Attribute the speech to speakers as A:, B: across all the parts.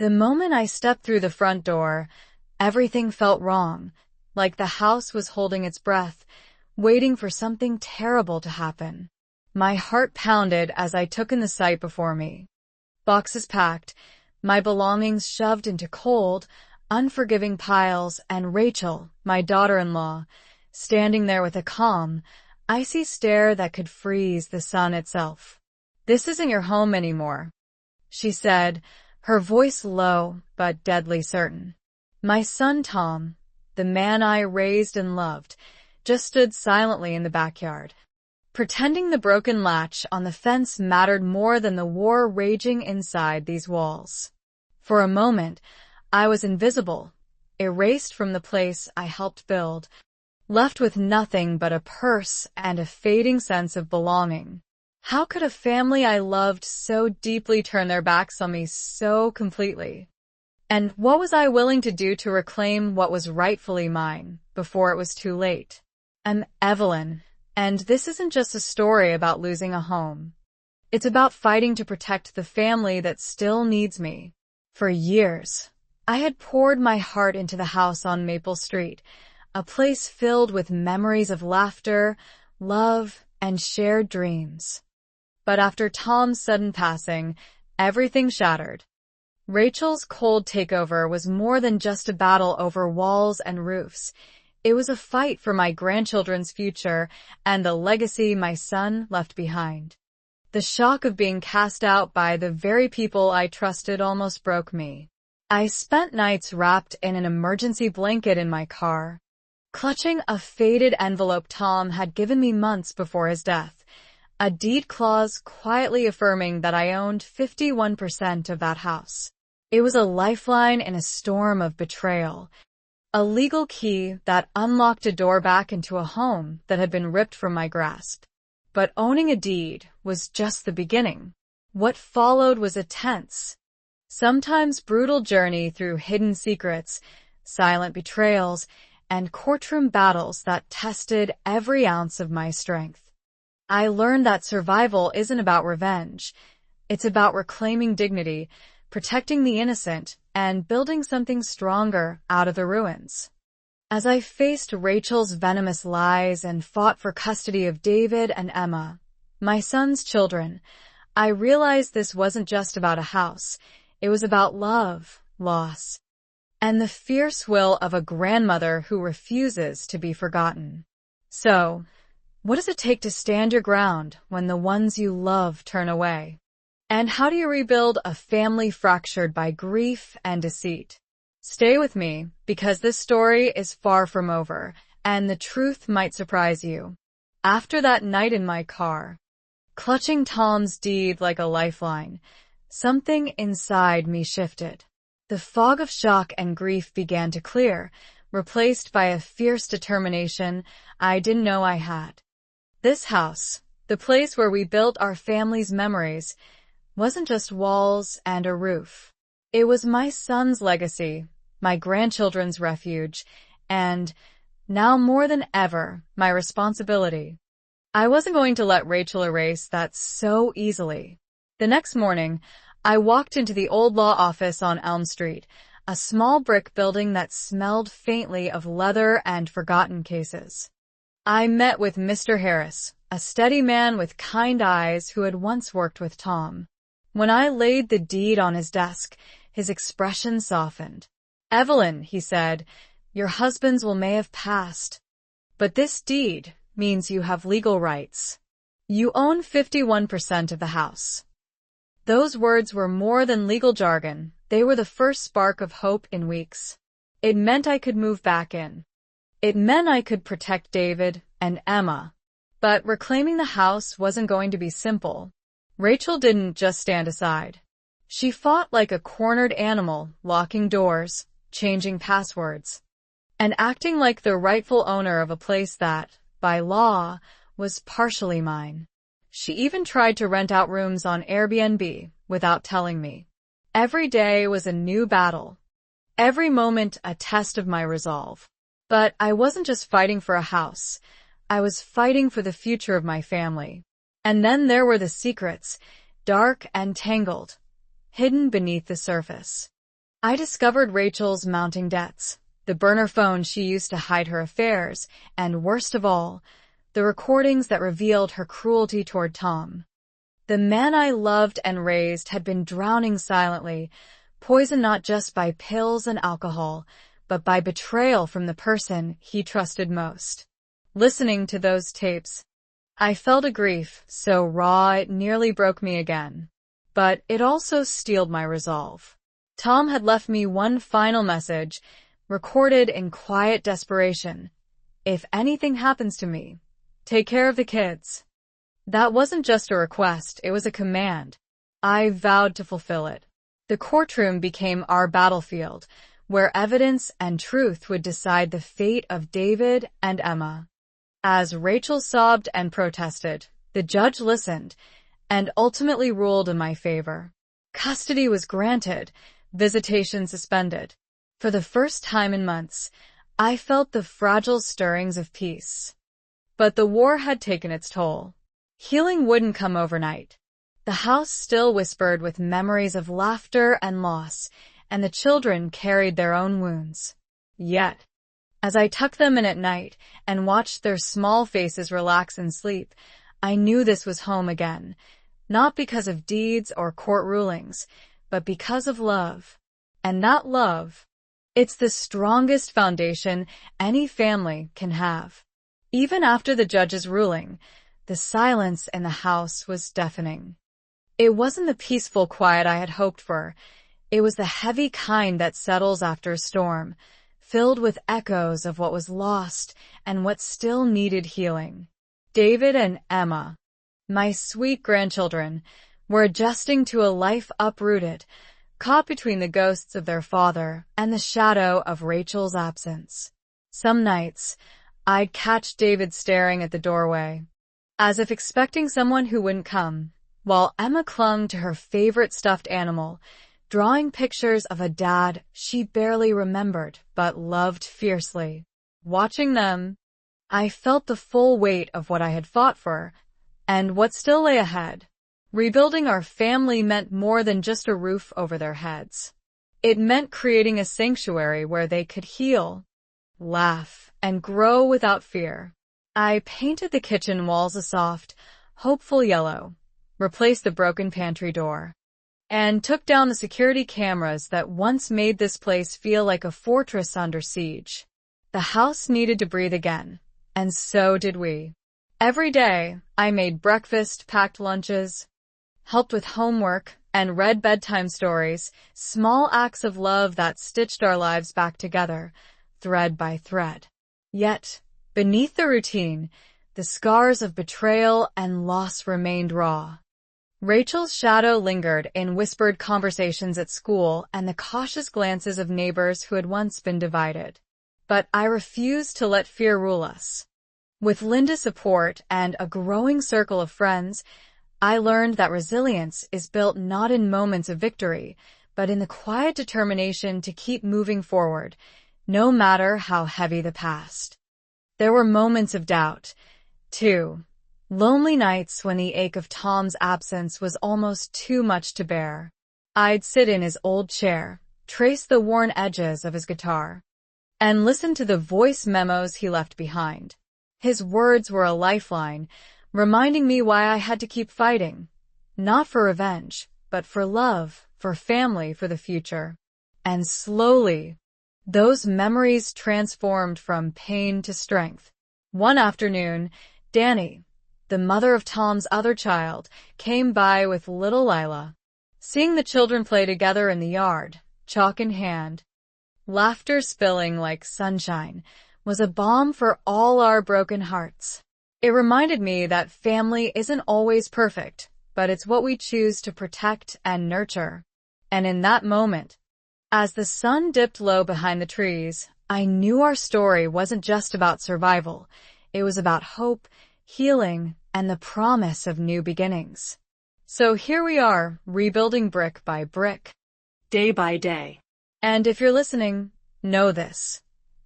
A: The moment I stepped through the front door, everything felt wrong, like the house was holding its breath, waiting for something terrible to happen. My heart pounded as I took in the sight before me. Boxes packed, my belongings shoved into cold, unforgiving piles, and Rachel, my daughter-in-law, standing there with a calm, icy stare that could freeze the sun itself. "This isn't your home anymore," she said, her voice low but deadly certain. My son Tom, the man I raised and loved, just stood silently in the backyard, pretending the broken latch on the fence mattered more than the war raging inside these walls. For a moment, I was invisible, erased from the place I helped build, left with nothing but a purse and a fading sense of belonging. How could a family I loved so deeply turn their backs on me so completely? And what was I willing to do to reclaim what was rightfully mine before it was too late? I'm Evelyn, and this isn't just a story about losing a home. It's about fighting to protect the family that still needs me. For years, I had poured my heart into the house on Maple Street, a place filled with memories of laughter, love, and shared dreams. But after Tom's sudden passing, everything shattered. Rachel's cold takeover was more than just a battle over walls and roofs. It was a fight for my grandchildren's future and the legacy my son left behind. The shock of being cast out by the very people I trusted almost broke me. I spent nights wrapped in an emergency blanket in my car, clutching a faded envelope Tom had given me months before his death, a deed clause quietly affirming that I owned 51% of that house. It was a lifeline in a storm of betrayal, a legal key that unlocked a door back into a home that had been ripped from my grasp. But owning a deed was just the beginning. What followed was a tense, sometimes brutal journey through hidden secrets, silent betrayals, and courtroom battles that tested every ounce of my strength. I learned that survival isn't about revenge. It's about reclaiming dignity, protecting the innocent, and building something stronger out of the ruins. As I faced Rachel's venomous lies and fought for custody of David and Emma, my son's children, I realized this wasn't just about a house. It was about love, loss, and the fierce will of a grandmother who refuses to be forgotten. So, what does it take to stand your ground when the ones you love turn away? And how do you rebuild a family fractured by grief and deceit? Stay with me, because this story is far from over, and the truth might surprise you. After that night in my car, clutching Tom's deed like a lifeline, something inside me shifted. The fog of shock and grief began to clear, replaced by a fierce determination I didn't know I had. This house, the place where we built our family's memories, wasn't just walls and a roof. It was my son's legacy, my grandchildren's refuge, and, now more than ever, my responsibility. I wasn't going to let Rachel erase that so easily. The next morning, I walked into the old law office on Elm Street, a small brick building that smelled faintly of leather and forgotten cases. I met with Mr. Harris, a steady man with kind eyes who had once worked with Tom. When I laid the deed on his desk, his expression softened. "Evelyn," he said, "your husband's will may have passed, but this deed means you have legal rights. You own 51% of the house." Those words were more than legal jargon. They were the first spark of hope in weeks. It meant I could move back in. It meant I could protect David and Emma. But reclaiming the house wasn't going to be simple. Rachel didn't just stand aside. She fought like a cornered animal, locking doors, changing passwords, and acting like the rightful owner of a place that, by law, was partially mine. She even tried to rent out rooms on Airbnb without telling me. Every day was a new battle. Every moment a test of my resolve. But I wasn't just fighting for a house. I was fighting for the future of my family. And then there were the secrets, dark and tangled, hidden beneath the surface. I discovered Rachel's mounting debts, the burner phone she used to hide her affairs, and worst of all, the recordings that revealed her cruelty toward Tom. The man I loved and raised had been drowning silently, poisoned not just by pills and alcohol, but by betrayal from the person he trusted most. Listening to those tapes, I felt a grief so raw it nearly broke me again. But it also steeled my resolve. Tom had left me one final message, recorded in quiet desperation. If anything happens to me, take care of the kids. That wasn't just a request, it was a command. I vowed to fulfill it. The courtroom became our battlefield, where evidence and truth would decide the fate of David and Emma. As Rachel sobbed and protested, the judge listened and ultimately ruled in my favor. Custody was granted, visitation suspended. For the first time in months, I felt the fragile stirrings of peace. But the war had taken its toll. Healing wouldn't come overnight. The house still whispered with memories of laughter and loss, and the children carried their own wounds. Yet, as I tucked them in at night and watched their small faces relax in sleep, I knew this was home again, not because of deeds or court rulings, but because of love. And that love, it's the strongest foundation any family can have. Even after the judge's ruling, the silence in the house was deafening. It wasn't the peaceful quiet I had hoped for. It was the heavy kind that settles after a storm, filled with echoes of what was lost and what still needed healing. David and Emma, my sweet grandchildren, were adjusting to a life uprooted, caught between the ghosts of their father and the shadow of Rachel's absence. Some nights, I'd catch David staring at the doorway, as if expecting someone who wouldn't come, while Emma clung to her favorite stuffed animal, drawing pictures of a dad she barely remembered but loved fiercely. Watching them, I felt the full weight of what I had fought for, and what still lay ahead. Rebuilding our family meant more than just a roof over their heads. It meant creating a sanctuary where they could heal, laugh, and grow without fear. I painted the kitchen walls a soft, hopeful yellow, replaced the broken pantry door, and took down the security cameras that once made this place feel like a fortress under siege. The house needed to breathe again, and so did we. Every day, I made breakfast, packed lunches, helped with homework, and read bedtime stories, small acts of love that stitched our lives back together, thread by thread. Yet, beneath the routine, the scars of betrayal and loss remained raw. Rachel's shadow lingered in whispered conversations at school and the cautious glances of neighbors who had once been divided. But I refused to let fear rule us. With Linda's support and a growing circle of friends, I learned that resilience is built not in moments of victory, but in the quiet determination to keep moving forward, no matter how heavy the past. There were moments of doubt, too. Lonely nights when the ache of Tom's absence was almost too much to bear. I'd sit in his old chair, trace the worn edges of his guitar, and listen to the voice memos he left behind. His words were a lifeline, reminding me why I had to keep fighting. Not for revenge, but for love, for family, for the future. And slowly, those memories transformed from pain to strength. One afternoon, Danny, the mother of Tom's other child, came by with little Lila. Seeing the children play together in the yard, chalk in hand, laughter spilling like sunshine, was a balm for all our broken hearts. It reminded me that family isn't always perfect, but it's what we choose to protect and nurture. And in that moment, as the sun dipped low behind the trees, I knew our story wasn't just about survival. It was about hope, healing, and the promise of new beginnings. So here we are, rebuilding brick by brick, day by day. And if you're listening, know this.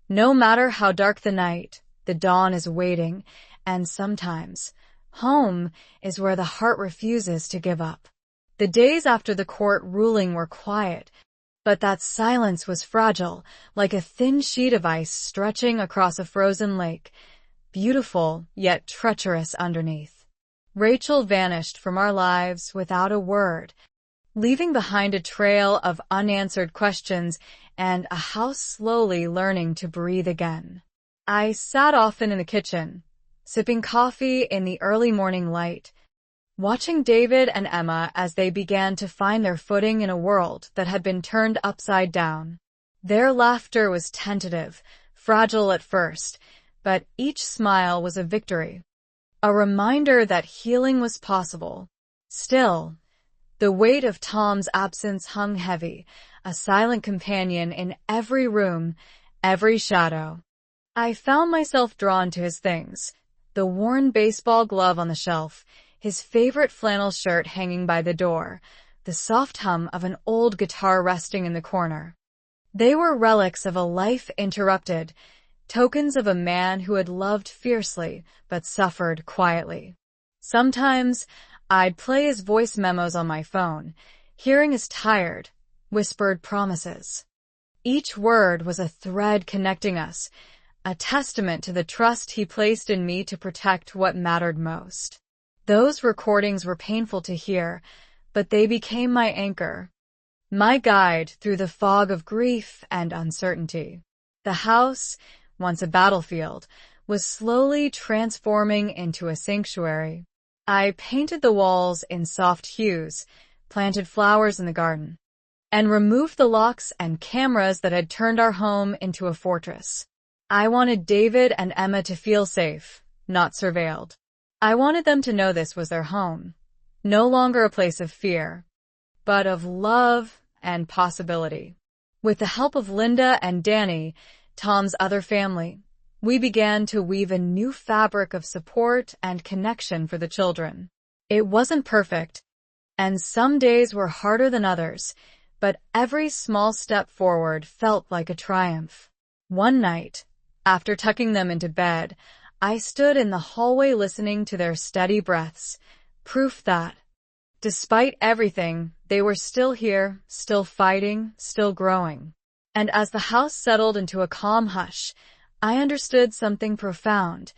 A: No matter how dark the night, the dawn is waiting, and sometimes, home is where the heart refuses to give up. The days after the court ruling were quiet, But that silence was fragile, like a thin sheet of ice stretching across a frozen lake, beautiful yet treacherous underneath. Rachel vanished from our lives without a word, leaving behind a trail of unanswered questions and a house slowly learning to breathe again. I sat often in the kitchen, sipping coffee in the early morning light, watching David and Emma as they began to find their footing in a world that had been turned upside down. Their laughter was tentative, fragile at first, but each smile was a victory, a reminder that healing was possible. Still, the weight of Tom's absence hung heavy, a silent companion in every room, every shadow. I found myself drawn to his things, the worn baseball glove on the shelf, his favorite flannel shirt hanging by the door, the soft hum of an old guitar resting in the corner. They were relics of a life interrupted, tokens of a man who had loved fiercely but suffered quietly. Sometimes, I'd play his voice memos on my phone, hearing his tired, whispered promises. Each word was a thread connecting us, a testament to the trust he placed in me to protect what mattered most. Those recordings were painful to hear, but they became my anchor, my guide through the fog of grief and uncertainty. The house, once a battlefield, was slowly transforming into a sanctuary. I painted the walls in soft hues, planted flowers in the garden, and removed the locks and cameras that had turned our home into a fortress. I wanted David and Emma to feel safe, not surveilled. I wanted them to know this was their home, no longer a place of fear, but of love and possibility. With the help of Linda and Danny, Tom's other family, we began to weave a new fabric of support and connection for the children. It wasn't perfect, and some days were harder than others, but every small step forward felt like a triumph. One night, after tucking them into bed, I stood in the hallway listening to their steady breaths, proof that, despite everything, they were still here, still fighting, still growing. And as the house settled into a calm hush, I understood something profound.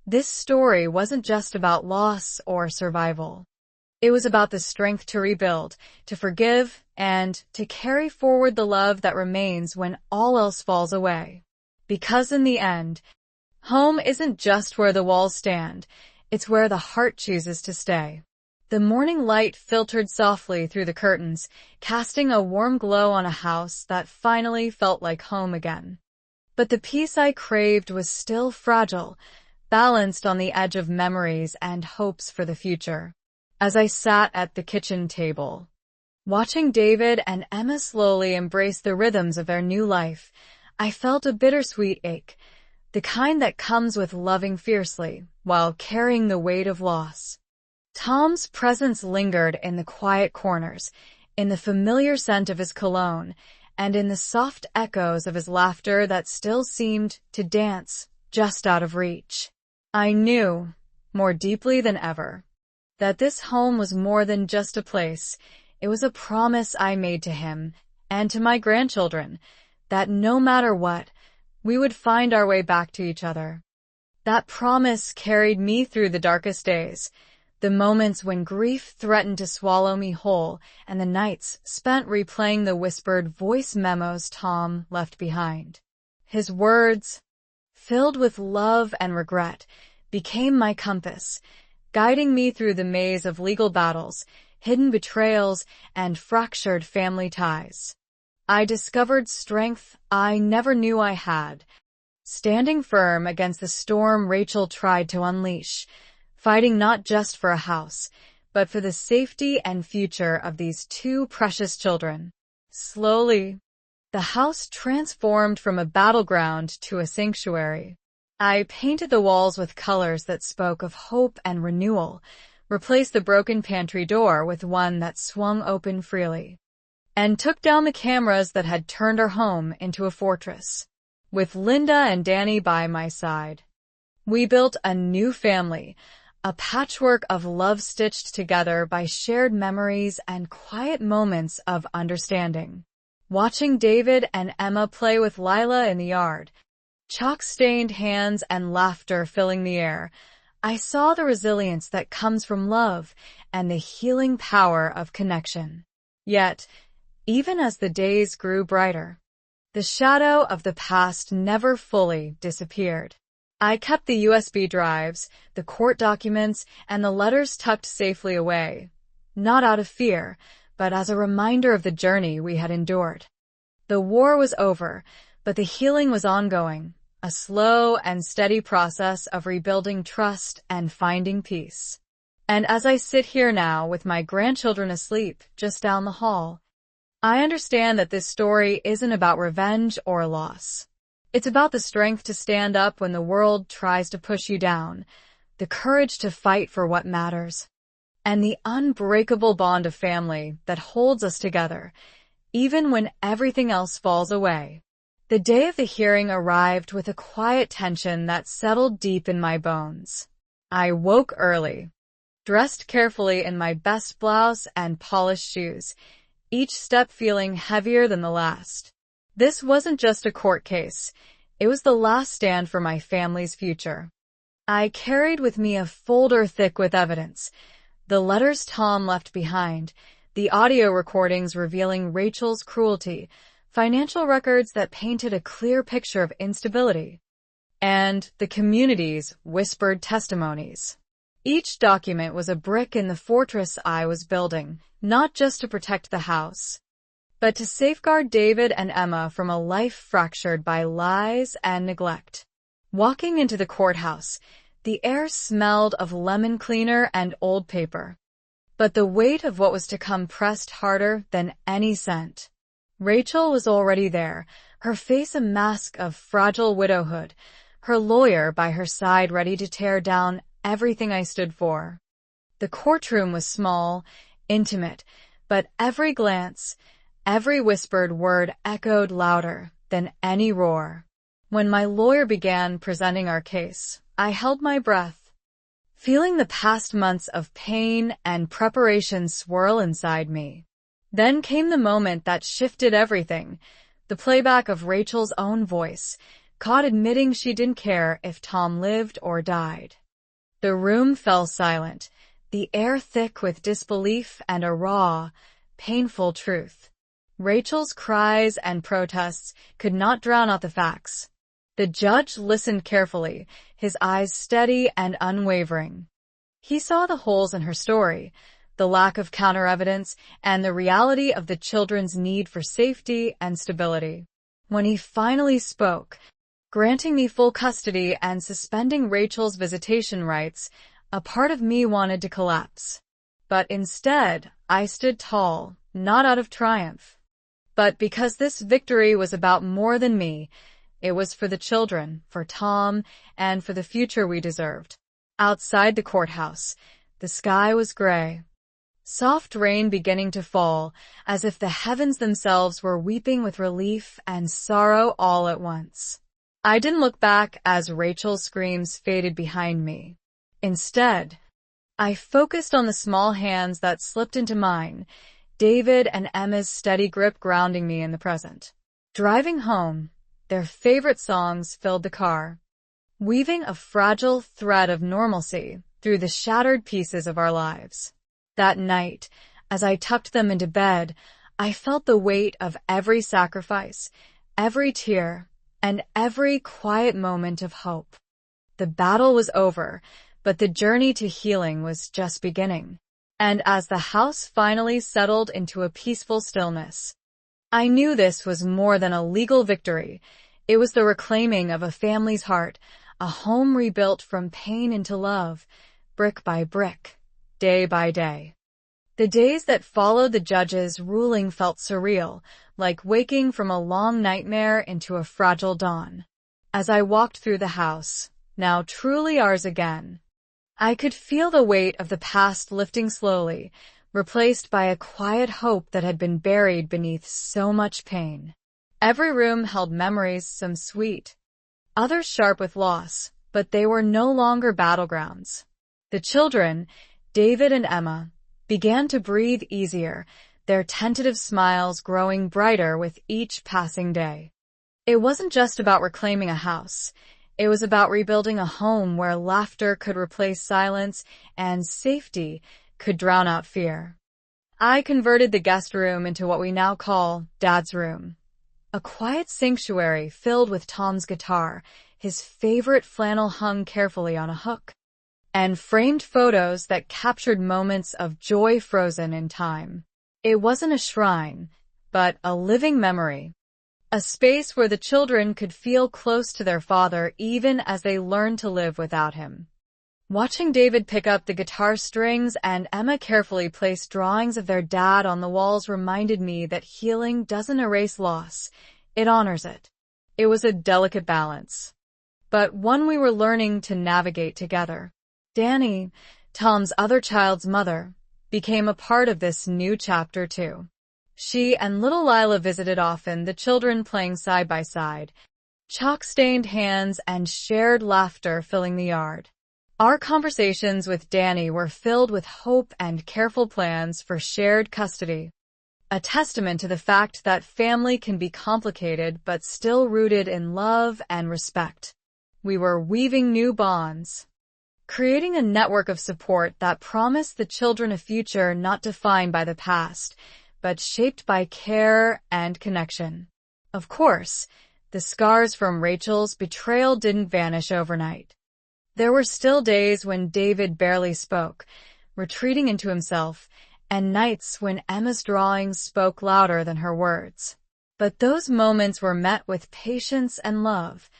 A: This story wasn't just about loss or survival. It was about the strength to rebuild, to forgive, and to carry forward the love that remains when all else falls away. Because in the end, home isn't just where the walls stand, it's where the heart chooses to stay. The morning light filtered softly through the curtains, casting a warm glow on a house that finally felt like home again. But the peace I craved was still fragile, balanced on the edge of memories and hopes for the future. As I sat at the kitchen table, watching David and Emma slowly embrace the rhythms of their new life, I felt a bittersweet ache, the kind that comes with loving fiercely while carrying the weight of loss. Tom's presence lingered in the quiet corners, in the familiar scent of his cologne, and in the soft echoes of his laughter that still seemed to dance just out of reach. I knew, more deeply than ever, that this home was more than just a place. It was a promise I made to him and to my grandchildren, that no matter what, we would find our way back to each other. That promise carried me through the darkest days, the moments when grief threatened to swallow me whole, and the nights spent replaying the whispered voice memos Tom left behind. His words, filled with love and regret, became my compass, guiding me through the maze of legal battles, hidden betrayals, and fractured family ties. I discovered strength I never knew I had, standing firm against the storm Rachel tried to unleash, fighting not just for a house, but for the safety and future of these two precious children. Slowly, the house transformed from a battleground to a sanctuary. I painted the walls with colors that spoke of hope and renewal, replaced the broken pantry door with one that swung open freely, and took down the cameras that had turned our home into a fortress. With Linda and Danny by my side, we built a new family, a patchwork of love stitched together by shared memories and quiet moments of understanding. Watching David and Emma play with Lila in the yard, chalk-stained hands and laughter filling the air, I saw the resilience that comes from love and the healing power of connection. Yet, even as the days grew brighter, the shadow of the past never fully disappeared. I kept the USB drives, the court documents, and the letters tucked safely away, not out of fear, but as a reminder of the journey we had endured. The war was over, but the healing was ongoing, a slow and steady process of rebuilding trust and finding peace. And as I sit here now with my grandchildren asleep just down the hall, I understand that this story isn't about revenge or loss. It's about the strength to stand up when the world tries to push you down, the courage to fight for what matters, and the unbreakable bond of family that holds us together, even when everything else falls away. The day of the hearing arrived with a quiet tension that settled deep in my bones. I woke early, dressed carefully in my best blouse and polished shoes, each step feeling heavier than the last. This wasn't just a court case. It was the last stand for my family's future. I carried with me a folder thick with evidence, the letters Tom left behind, the audio recordings revealing Rachel's cruelty, financial records that painted a clear picture of instability, and the community's whispered testimonies. Each document was a brick in the fortress I was building, not just to protect the house, but to safeguard David and Emma from a life fractured by lies and neglect. Walking into the courthouse, the air smelled of lemon cleaner and old paper, but the weight of what was to come pressed harder than any scent. Rachel was already there, her face a mask of fragile widowhood, her lawyer by her side ready to tear down everything I stood for. The courtroom was small, intimate, but every glance, every whispered word echoed louder than any roar. When my lawyer began presenting our case, I held my breath, feeling the past months of pain and preparation swirl inside me. Then came the moment that shifted everything, the playback of Rachel's own voice, caught admitting she didn't care if Tom lived or died. The room fell silent, the air thick with disbelief and a raw, painful truth. Rachel's cries and protests could not drown out the facts. The judge listened carefully, his eyes steady and unwavering. He saw the holes in her story, the lack of counter-evidence, and the reality of the children's need for safety and stability. When he finally spoke, granting me full custody and suspending Rachel's visitation rights, a part of me wanted to collapse. But instead, I stood tall, not out of triumph, but because this victory was about more than me. It was for the children, for Tom, and for the future we deserved. Outside the courthouse, the sky was gray. Soft rain beginning to fall, as if the heavens themselves were weeping with relief and sorrow all at once. I didn't look back as Rachel's screams faded behind me. Instead, I focused on the small hands that slipped into mine, David and Emma's steady grip grounding me in the present. Driving home, their favorite songs filled the car, weaving a fragile thread of normalcy through the shattered pieces of our lives. That night, as I tucked them into bed, I felt the weight of every sacrifice, every tear, and every quiet moment of hope. The battle was over, but the journey to healing was just beginning. And as the house finally settled into a peaceful stillness, I knew this was more than a legal victory. It was the reclaiming of a family's heart, a home rebuilt from pain into love, brick by brick, day by day. The days that followed the judge's ruling felt surreal, like waking from a long nightmare into a fragile dawn. As I walked through the house, now truly ours again, I could feel the weight of the past lifting slowly, replaced by a quiet hope that had been buried beneath so much pain. Every room held memories, some sweet, others sharp with loss, but they were no longer battlegrounds. The children, David and Emma, began to breathe easier, their tentative smiles growing brighter with each passing day. It wasn't just about reclaiming a house. It was about rebuilding a home where laughter could replace silence and safety could drown out fear. I converted the guest room into what we now call Dad's room. A quiet sanctuary filled with Tom's guitar, his favorite flannel hung carefully on a hook, and framed photos that captured moments of joy frozen in time. It wasn't a shrine, but a living memory. A space where the children could feel close to their father even as they learned to live without him. Watching David pick up the guitar strings and Emma carefully place drawings of their dad on the walls reminded me that healing doesn't erase loss, it honors it. It was a delicate balance, but one we were learning to navigate together. Dani, Tom's other child's mother, became a part of this new chapter too. She and little Lila visited often, the children playing side by side, chalk-stained hands and shared laughter filling the yard. Our conversations with Dani were filled with hope and careful plans for shared custody, a testament to the fact that family can be complicated but still rooted in love and respect. We were weaving new bonds, creating a network of support that promised the children a future not defined by the past, but shaped by care and connection. Of course, the scars from Rachel's betrayal didn't vanish overnight. There were still days when David barely spoke, retreating into himself, and nights when Emma's drawings spoke louder than her words. But those moments were met with patience and love,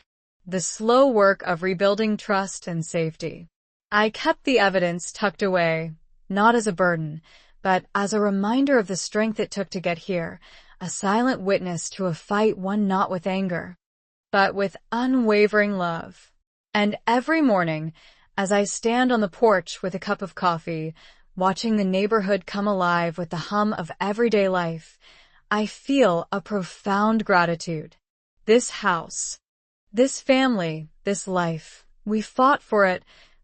A: the slow work of rebuilding trust and safety. I kept the evidence tucked away, not as a burden, but as a reminder of the strength it took to get here, a silent witness to a fight won not with anger, but with unwavering love. And every morning, as I stand on the porch with a cup of coffee, watching the neighborhood come alive with the hum of everyday life, I feel a profound gratitude. This house, this family, this life, we fought for it,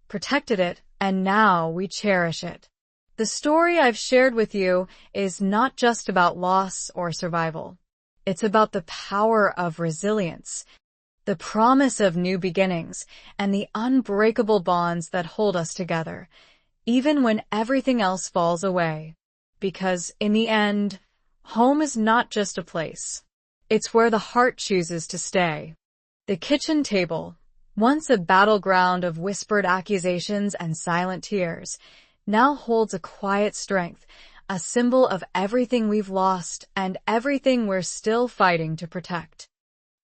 A: protected it, and now we cherish it. The story I've shared with you is not just about loss or survival. It's about the power of resilience, the promise of new beginnings, and the unbreakable bonds that hold us together, even when everything else falls away. Because, in the end, home is not just a place. It's where the heart chooses to stay. The kitchen table, once a battleground of whispered accusations and silent tears, now holds a quiet strength, a symbol of everything we've lost and everything we're still fighting to protect.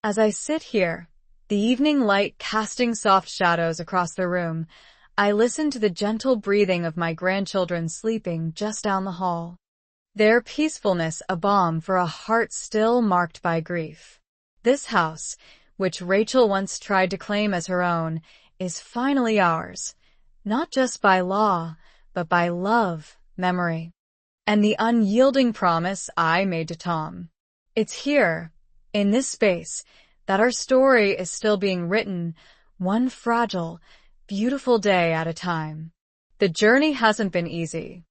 A: As I sit here, the evening light casting soft shadows across the room, I listen to the gentle breathing of my grandchildren sleeping just down the hall. Their peacefulness a balm for a heart still marked by grief. This house, which Rachel once tried to claim as her own, is finally ours, not just by law, but by love, memory, and the unyielding promise I made to Tom. It's here, in this space, that our story is still being written, one fragile, beautiful day at a time. The journey hasn't been easy.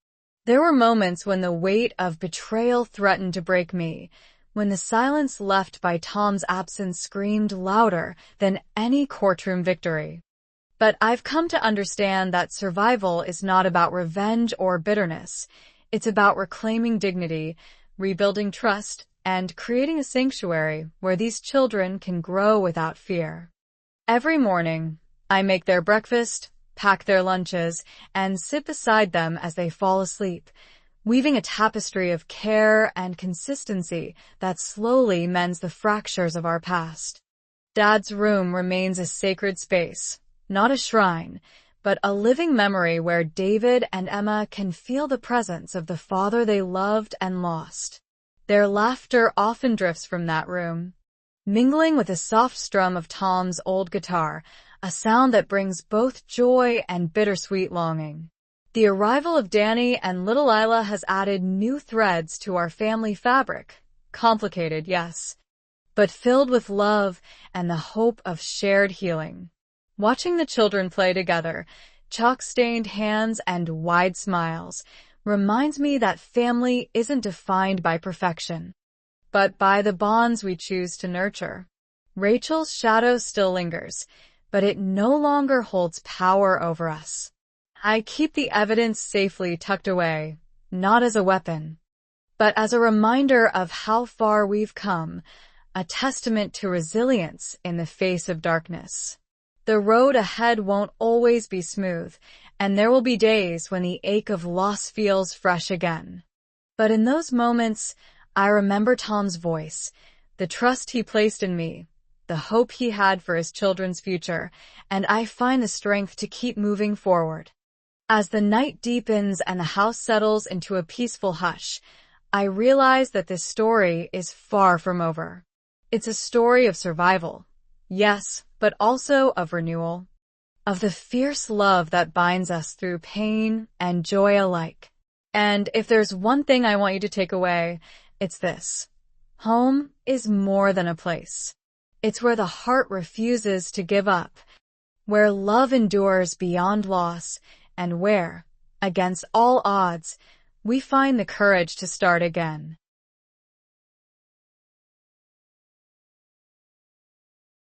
A: There were moments when the weight of betrayal threatened to break me, when the silence left by Tom's absence screamed louder than any courtroom victory. But I've come to understand that survival is not about revenge or bitterness. It's about reclaiming dignity, rebuilding trust, and creating a sanctuary where these children can grow without fear. Every morning, I make their breakfast, pack their lunches, and sit beside them as they fall asleep, weaving a tapestry of care and consistency that slowly mends the fractures of our past. Dad's room remains a sacred space, not a shrine, but a living memory where David and Emma can feel the presence of the father they loved and lost. Their laughter often drifts from that room, mingling with a soft strum of Tom's old guitar, a sound that brings both joy and bittersweet longing. The arrival of Dani and little Lila has added new threads to our family fabric. Complicated, yes, but filled with love and the hope of shared healing. Watching the children play together, chalk-stained hands and wide smiles, reminds me that family isn't defined by perfection, but by the bonds we choose to nurture. Rachel's shadow still lingers, but it no longer holds power over us. I keep the evidence safely tucked away, not as a weapon, but as a reminder of how far we've come, a testament to resilience in the face of darkness. The road ahead won't always be smooth, and there will be days when the ache of loss feels fresh again. But in those moments, I remember Tom's voice, the trust he placed in me, the hope he had for his children's future, and I find the strength to keep moving forward. As the night deepens and the house settles into a peaceful hush, I realize that this story is far from over. It's a story of survival, yes, but also of renewal, of the fierce love that binds us through pain and joy alike. And if there's one thing I want you to take away, it's this. Home is more than a place. It's where the heart refuses to give up, where love endures beyond loss, and where, against all odds, we find the courage to start again.